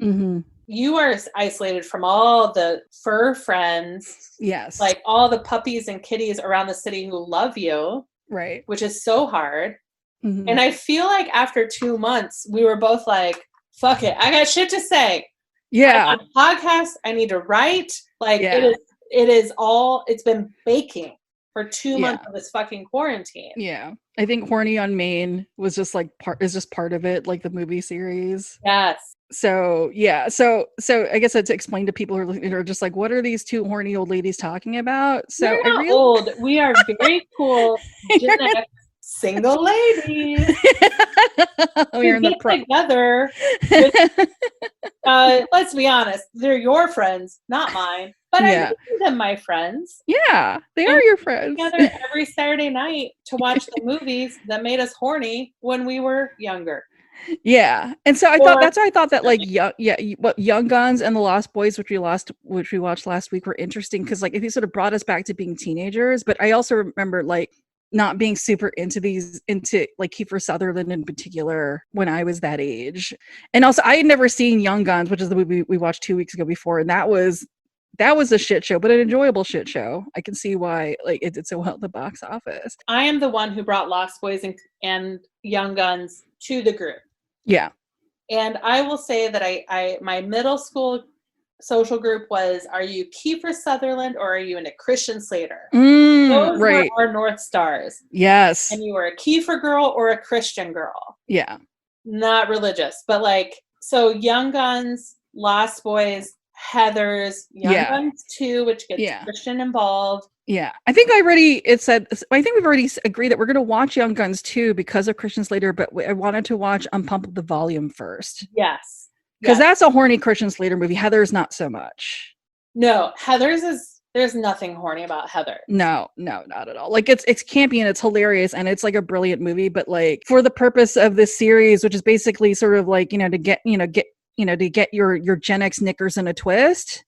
You are isolated from all the fur friends. Yes. Like all the puppies and kitties around the city who love you. Right. Which is so hard. And I feel like after 2 months, we were both like, fuck it. I got shit to say. Yeah. I have a podcast. I need to write. Like it's been baking for 2 months of this fucking quarantine. Yeah. I think Horny on Main was just like part of it, like the movie series. Yes. So yeah, so I guess to explain to people who are just like, what are these two horny old ladies talking about? So we're not old. We are very cool Gen X single ladies. We're in the together. Let's be honest, they're your friends, not mine. But I consider them my friends. Yeah, they are your friends. Together every Saturday night to watch the movies that made us horny when we were younger. Yeah, and so I thought that like Young Guns and The Lost Boys, which we watched last week, were interesting because like it sort of brought us back to being teenagers. But I also remember like not being super into like Kiefer Sutherland in particular when I was that age. And also I had never seen Young Guns, which is the movie we watched 2 weeks ago before, and that was a shit show, but an enjoyable shit show. I can see why like it did so well at the box office. I am the one who brought Lost Boys and Young Guns to the group. Yeah. And I will say that my middle school social group was, are you Kiefer Sutherland or are you into Christian Slater? Those were our North Stars. Yes. And you were a Kiefer girl or a Christian girl. Yeah. Not religious, but like, so Young Guns, Lost Boys, Heathers, Young Guns 2, which gets Christian involved. Yeah, I think we've already agreed that we're going to watch Young Guns 2 because of Christian Slater, but I wanted to watch Pump Up the Volume first. Yes. Because that's a horny Christian Slater movie. Heathers, not so much. No, Heathers is There's nothing horny about Heather. No, not at all. Like it's campy and it's hilarious and it's like a brilliant movie, but like for the purpose of this series, which is basically sort of like, to get your Gen X knickers in a twist,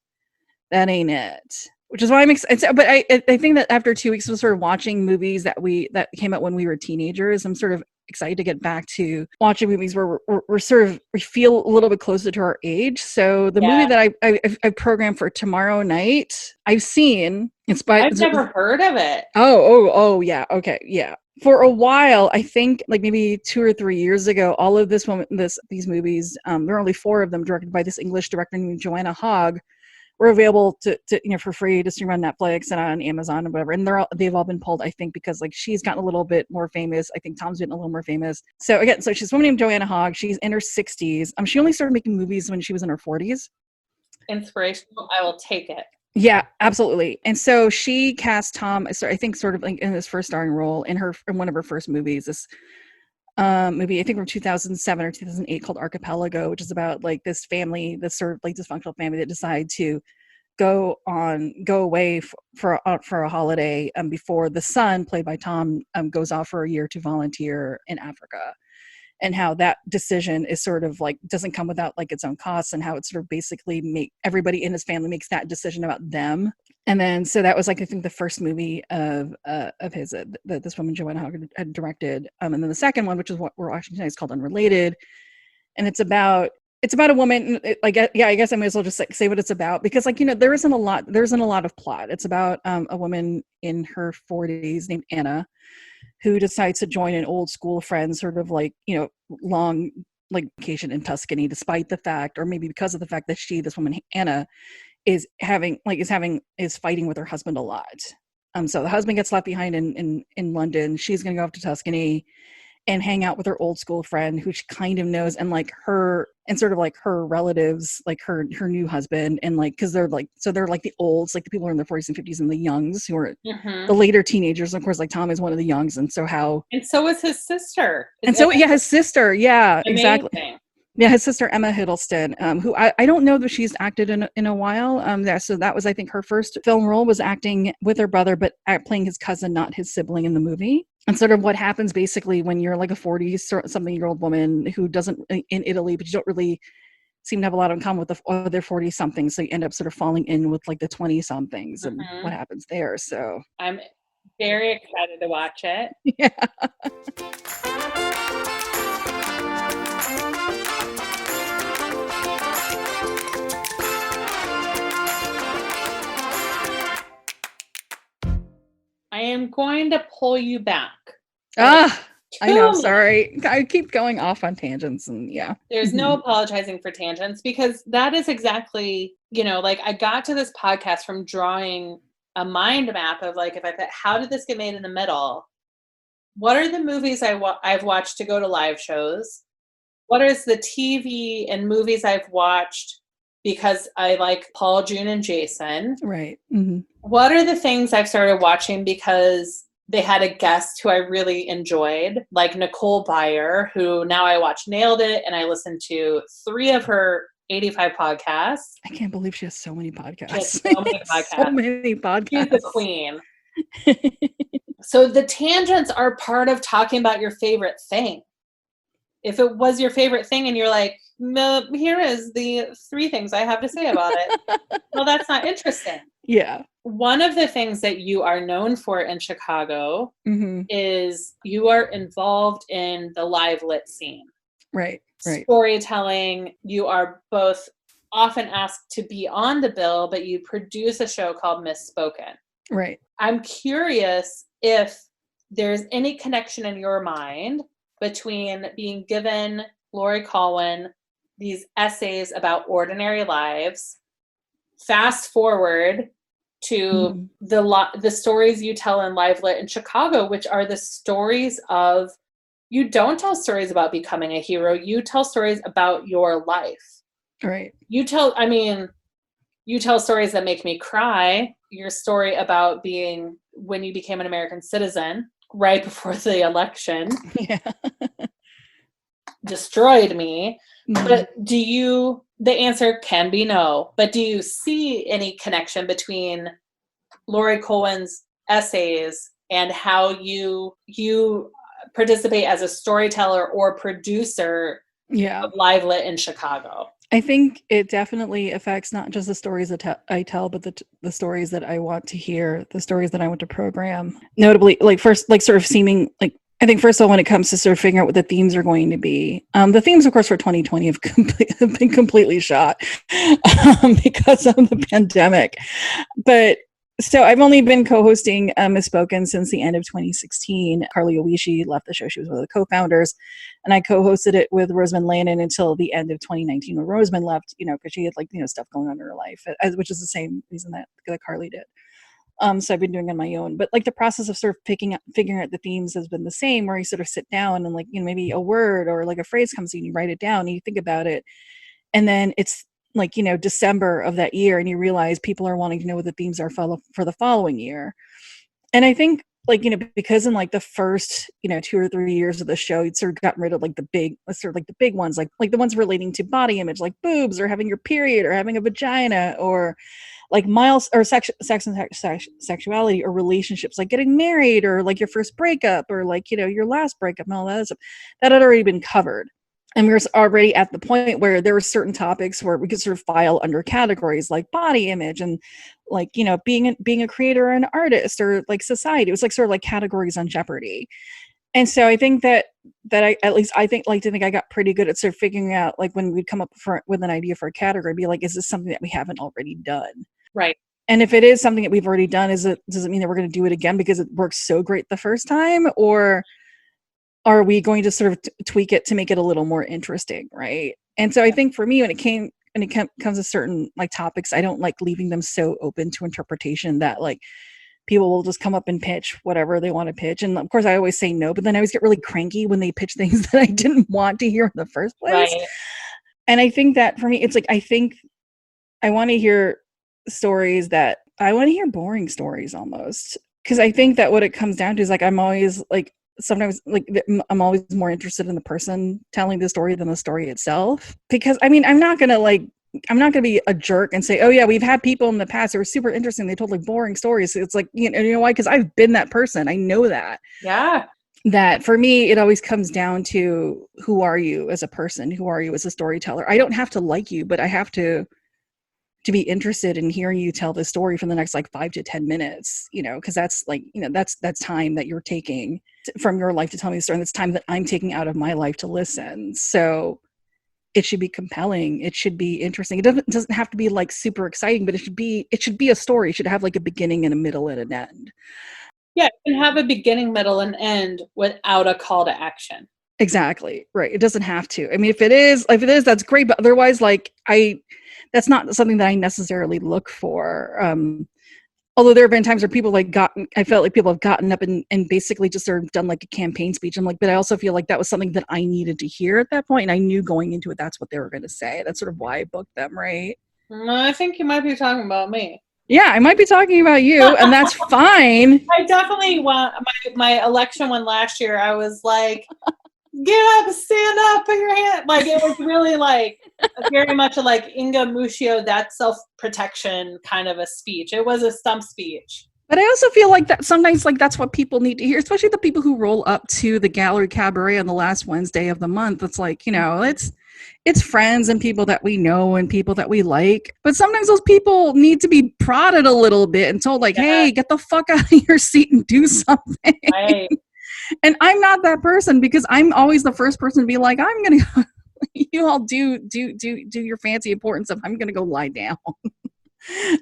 that ain't it. Which is why I'm excited. But I think that after 2 weeks of sort of watching movies that came out when we were teenagers, I'm sort of excited to get back to watching movies where we feel a little bit closer to our age. So the movie that I programmed for tomorrow night, I've seen. I've never heard of it. Oh yeah. Okay. Yeah. For a while, I think like maybe 2 or 3 years ago, all of these movies, there are only 4 of them directed by this English director named Joanna Hogg, were available to for free to stream on Netflix and on Amazon and whatever. And they've all been pulled, I think, because like she's gotten a little bit more famous. I think Tom's been a little more famous. So again, she's a woman named Joanna Hogg. She's in her 60s. She only started making movies when she was in her 40s. Inspirational. I will take it. Yeah, absolutely. And so she cast Tom, I think, sort of like in his first starring role in one of her first movies. This movie, I think from 2007 or 2008, called Archipelago, which is about like this family, this sort of like dysfunctional family that decide to go away for a holiday before the son, played by Tom, goes off for a year to volunteer in Africa, and how that decision is sort of like doesn't come without like its own costs, and how it sort of basically everybody in his family makes that decision about them. And then so that was like I think the first movie of his that this woman Joanna Hogg had directed, and then the second one, which is what we're watching tonight, is called Unrelated, and it's about a woman. I guess I may as well just like say what it's about, because like there isn't a lot of plot. It's about a woman in her 40s named Anna, who decides to join an old school friend, sort of like long like vacation in Tuscany, despite the fact, or maybe because of the fact that this woman Anna is fighting with her husband a lot. So the husband gets left behind in London. She's going to go off to Tuscany and hang out with her old school friend, who she kind of knows, and like her and sort of like her relatives, like her new husband, and like because they're like the olds, like the people who are in their 40s and 50s, and the youngs who are the later teenagers. Of course, like Tom is one of the youngs, and so is his sister. His sister, yeah, amazing. Exactly. Yeah, his sister Emma Hiddleston, who I don't know that she's acted in a while. So that was, I think, her first film role, was acting with her brother, but playing his cousin, not his sibling, in the movie. And sort of what happens basically when you're like a 40-something-year-old woman who doesn't in Italy, but you don't really seem to have a lot in common with the other 40-somethings. So you end up sort of falling in with like the 20-somethings and what happens there. So I'm very excited to watch it. Yeah. I am going to pull you back. I know. Sorry. I keep going off on tangents, and yeah. There's no apologizing for tangents, because that is exactly, like I got to this podcast from drawing a mind map of like, if I thought, how did this get made in the middle? What are the movies I've watched to go to live shows? What is the TV and movies I've watched because I like Paul, June, and Jason? Right. Mm-hmm. What are the things I've started watching because they had a guest who I really enjoyed, like Nicole Byer, who now I watch Nailed It, and I listened to 3 of her 85 podcasts. I can't believe she has so many podcasts. So many podcasts. She's the queen. So the tangents are part of talking about your favorite thing. If it was your favorite thing and you're like, no, here is the 3 things I have to say about it. Well, that's not interesting. Yeah. One of the things that you are known for in Chicago is you are involved in the live lit scene. Right. Storytelling. You are both often asked to be on the bill, but you produce a show called Misspoken. Right. I'm curious if there's any connection in your mind between being given, Laurie Colwin, these essays about ordinary lives, fast forward to the stories you tell in Live Lit in Chicago, which are the stories of, you don't tell stories about becoming a hero. You tell stories about your life. Right. You tell stories that make me cry. Your story about being when you became an American citizen right before the election destroyed me. But the answer can be no, but do you see any connection between Laurie Colwin's essays and how you participate as a storyteller or producer of Live Lit in Chicago. I think it definitely affects not just the stories that I tell, but the stories that I want to hear, the stories that I want to program. Notably, like first, like sort of seeming like, I think first of all, when it comes to sort of figuring out what the themes are going to be, the themes, of course, for 2020 have been completely shot because of the pandemic. But so I've only been co-hosting Misspoken since the end of 2016. Carly Owishi left the show. She was one of the co-founders. And I co-hosted it with Rosamund Lannon until the end of 2019 when Rosamund left, because she had stuff going on in her life, which is the same reason that Carly did. So I've been doing it on my own, but the process of sort of figuring out the themes has been the same, where you sort of sit down and maybe a word or a phrase comes to you and you write it down and you think about it. And then it's December of that year and you realize people are wanting to know what the themes are for the following year. And I think because in the first 2 or 3 years of the show, you'd sort of gotten rid of the big ones, like the ones relating to body image, like boobs or having your period or having a vagina, or miles or sex and sexuality, or relationships, like getting married, or your first breakup, or your last breakup, and all that stuff that had already been covered. And we were already at the point where there were certain topics where we could sort of file under categories like body image and being a creator or an artist, or society. It was sort of categories on Jeopardy. And so I think that I got pretty good at sort of figuring out when we'd come up with an idea for a category, be is this something that we haven't already done? Right. And if it is something that we've already done, does it mean that we're going to do it again because it works so great the first time? Or are we going to sort of tweak it to make it a little more interesting, right? And so I think for me, when it comes to certain topics, I don't like leaving them so open to interpretation that people will just come up and pitch whatever they want to pitch. And of course I always say no, but then I always get really cranky when they pitch things that I didn't want to hear in the first place. Right. And I think that for me, it's I think I want to hear stories that I want to hear boring stories almost. Cause I think that what it comes down to is I'm always sometimes I'm always more interested in the person telling the story than the story itself. Because I'm not going to be a jerk and say, oh yeah, we've had people in the past who were super interesting. They told boring stories. It's you know why? Because I've been that person. I know that. Yeah. That for me, it always comes down to, who are you as a person? Who are you as a storyteller? I don't have to like you, but I have to be interested in hearing you tell the story for the next 5 to 10 minutes, because that's that's time that you're taking from your life to tell me the story. And that's time that I'm taking out of my life to listen. So it should be compelling. It should be interesting. It doesn't have to be super exciting, but it should be a story. It should have a beginning and a middle and an end. Yeah, it can have a beginning, middle, and end without a call to action. Exactly. Right. It doesn't have to. I mean, if it is, that's great. But otherwise, that's not something that I necessarily look for. Although there have been times where I felt like people have gotten up and basically just sort of done a campaign speech. I'm but I also feel like that was something that I needed to hear at that point. And I knew going into it, that's what they were going to say. That's sort of why I booked them. Right. I think you might be talking about me. Yeah, I might be talking about you, and that's fine. I definitely want my election one last year. I was get up, stand up, put your hand. It was really very much Inga Muccio, that self-protection kind of a speech. It was a stump speech. But I also feel that sometimes that's what people need to hear, especially the people who roll up to the Gallery Cabaret on the last Wednesday of the month. It's it's friends and people that we know and people that we like. But sometimes those people need to be prodded a little bit and told hey, get the fuck out of your seat and do something. Right. And I'm not that person, because I'm always the first person to be I'm going to go, you all do your fancy important stuff. I'm going to go lie down.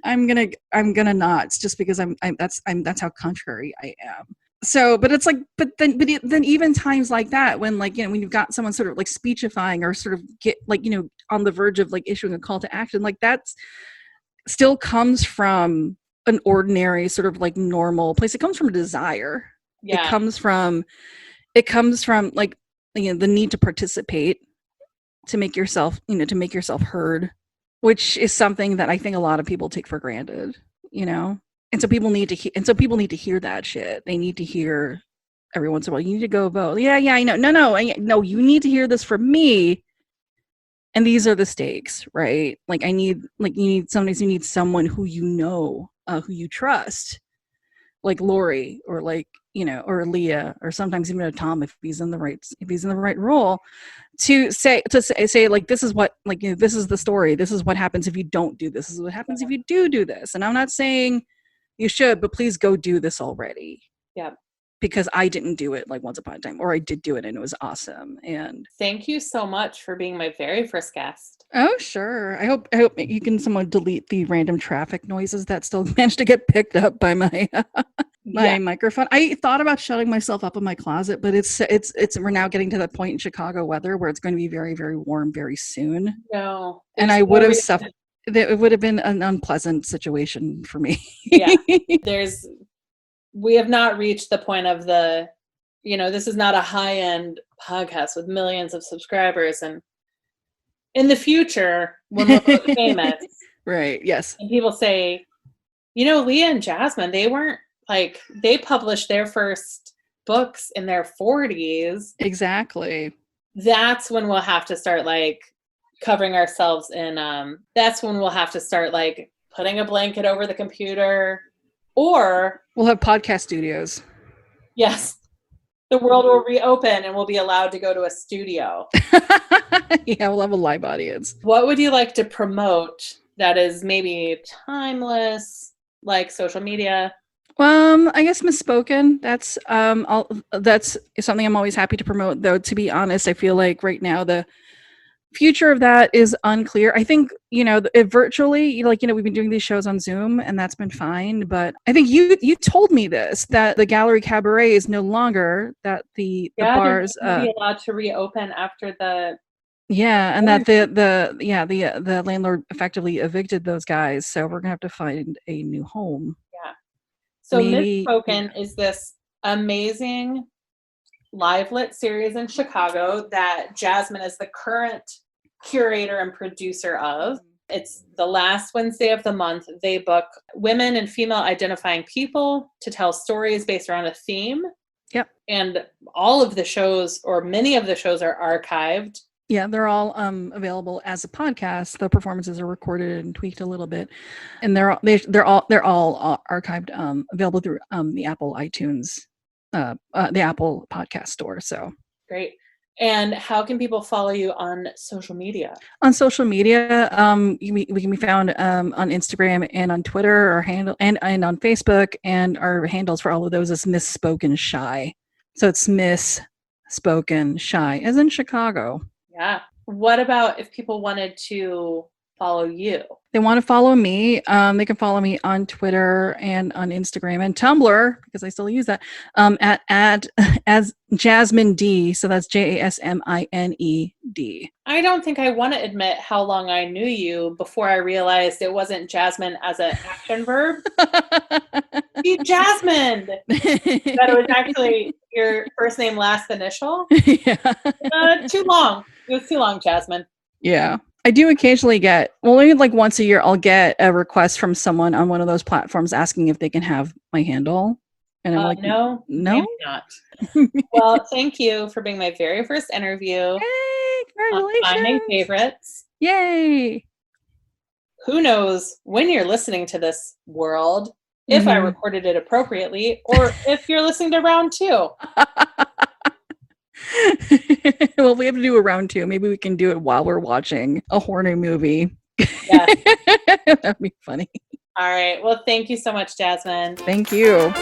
I'm going to not, just because that's how contrary I am. So, but it's but then even times like that, when when you've got someone sort of speechifying or sort of get on the verge of issuing a call to action, that's still comes from an ordinary sort of normal place. It comes from a desire. Yeah. It comes from the need to participate, to make yourself heard, which is something that I think a lot of people take for granted, And so people need to hear that shit. They need to hear every once in a while, you need to go vote. Yeah, I know. No, you need to hear this from me. And these are the stakes, right? Sometimes you need someone who who you trust, like Laurie or like, or Leah, or sometimes even a Tom if he's in the right role, to say like, this is what, like, this is the story. This is what happens if you don't do this. This is what happens if you do this. And I'm not saying you should, but please go do this already. Yeah. Because I didn't do it like once upon a time, or I did do it and it was awesome. And thank you so much for being my very first guest. Oh, sure. I hope you can someone delete the random traffic noises that still managed to get picked up by my microphone. I thought about shutting myself up in my closet, but it's we're now getting to that point in Chicago weather where it's going to be very, very warm very soon. No. And I would have suffered. It would have been an unpleasant situation for me. Yeah. We have not reached the point of this is not a high-end podcast with millions of subscribers. And in the future, when we're both famous. Right, yes. And people say, Leah and Jasmine, they published their first books in their 40s. Exactly. That's when we'll have to start covering ourselves in, that's when we'll have to start putting a blanket over the computer. Or we'll have podcast studios. Yes. The world will reopen and we'll be allowed to go to a studio. Yeah, we'll have a live audience. What would you like to promote that is maybe timeless, like social media? I guess Misspoken. That's something I'm always happy to promote, though, to be honest. I feel like right now the future of that is unclear. I think, virtually, we've been doing these shows on Zoom and that's been fine. But I think you told me this, that the Gallery Cabaret is no longer, that the bars be allowed to reopen after the. Yeah. And that the landlord effectively evicted those guys. So we're going to have to find a new home. Yeah. So Misspoken is this amazing live lit series in Chicago that Jasmine is the current curator and producer of. It's the last Wednesday of the month. They book women and female identifying people to tell stories based around a theme. Yep. And all of the shows, or many of the shows, are archived. Yeah, they're all available as a podcast. The performances are recorded and tweaked a little bit, and they're all archived, available through the Apple iTunes, the Apple podcast store. So great. And how can people follow you on social media? On social media, we can be found on Instagram and on Twitter, our handle, and on Facebook, and our handles for all of those is Misspoken Shy. So it's Misspoken Shy, as in Chicago. Yeah. What about if people wanted to follow you? They want to follow me. They can follow me on Twitter and on Instagram and Tumblr, because I still use that, as Jasmine D. So that's JASMINED. I don't think I want to admit how long I knew you before I realized it wasn't Jasmine as an action verb. Be Jasmine. That it was actually your first name, last initial. Yeah. Too long. It was too long, Jasmine. Yeah. I do occasionally get, maybe like once a year, I'll get a request from someone on one of those platforms asking if they can have my handle. And I'm like, no, maybe not. Well, thank you for being my very first interview. Hey, congratulations. Finding Favorites. Yay. Who knows when you're listening to this world, if I recorded it appropriately, or if you're listening to round 2. Well, if we have to do a round 2, maybe we can do it while we're watching a horror movie. Yeah. That'd be funny. All right. Well, thank you so much, Jasmine. Thank you.